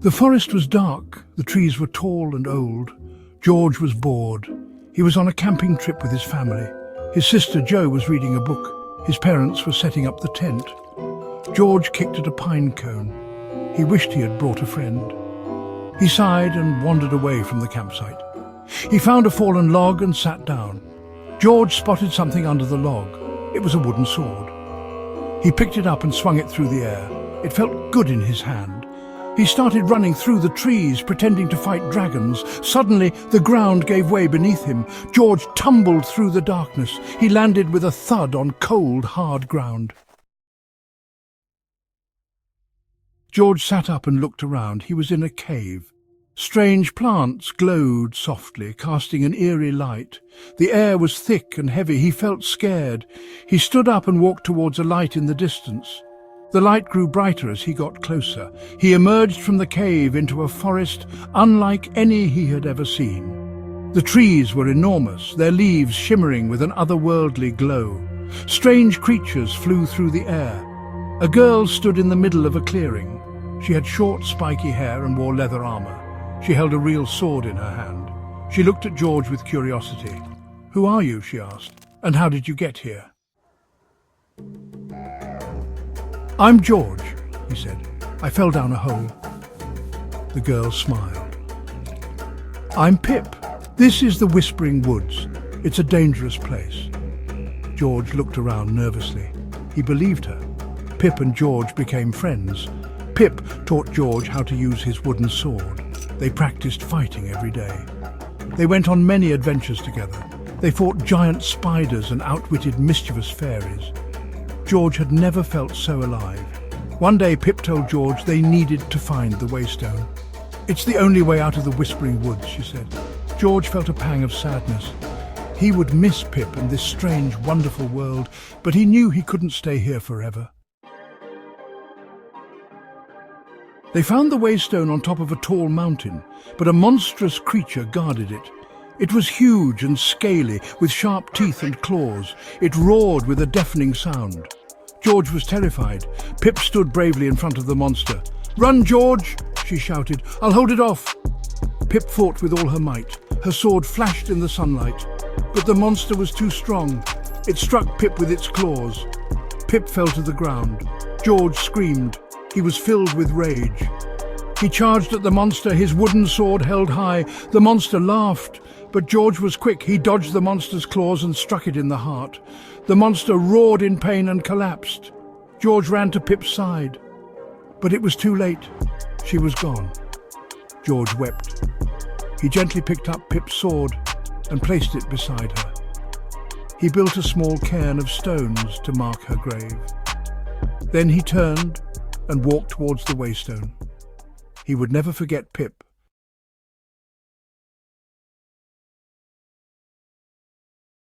The forest was dark, the trees were tall and old. George was bored. He was on a camping trip with his family. His sister Jo was reading a book. His parents were setting up the tent. George kicked at a pine cone. He wished he had brought a friend. He sighed and wandered away from the campsite. He found a fallen log and sat down. George spotted something under the log. It was a wooden sword. He picked it up and swung it through the air. It felt good in his hand. He started running through the trees, pretending to fight dragons. Suddenly, the ground gave way beneath him. George tumbled through the darkness. He landed with a thud on cold, hard ground. George sat up and looked around. He was in a cave. Strange plants glowed softly, casting an eerie light. The air was thick and heavy. He felt scared. He stood up and walked towards a light in the distance. The light grew brighter as he got closer. He emerged from the cave into a forest unlike any he had ever seen. The trees were enormous, their leaves shimmering with an otherworldly glow. Strange creatures flew through the air. A girl stood in the middle of a clearing. She had short, spiky hair and wore leather armor. She held a real sword in her hand. She looked at George with curiosity. "Who are you?" she asked. "And how did you get here?" "I'm George," he said. "I fell down a hole." The girl smiled. "I'm Pip. This is the Whispering Woods. It's a dangerous place." George looked around nervously. He believed her. Pip and George became friends. Pip taught George how to use his wooden sword. They practiced fighting every day. They went on many adventures together. They fought giant spiders and outwitted mischievous fairies. George had never felt so alive. One day Pip told George they needed to find the Waystone. "It's the only way out of the Whispering Woods," she said. George felt a pang of sadness. He would miss Pip and this strange, wonderful world, but he knew he couldn't stay here forever. They found the Waystone on top of a tall mountain, but a monstrous creature guarded it. It was huge and scaly, with sharp teeth and claws. It roared with a deafening sound. George was terrified. Pip stood bravely in front of the monster. "Run, George!" she shouted. "I'll hold it off." Pip fought with all her might. Her sword flashed in the sunlight. But the monster was too strong. It struck Pip with its claws. Pip fell to the ground. George screamed. He was filled with rage. He charged at the monster, his wooden sword held high. The monster laughed, but George was quick. He dodged the monster's claws and struck it in the heart. The monster roared in pain and collapsed. George ran to Pip's side, but it was too late. She was gone. George wept. He gently picked up Pip's sword and placed it beside her. He built a small cairn of stones to mark her grave. Then he turned and walked towards the Waystone. He would never forget Pip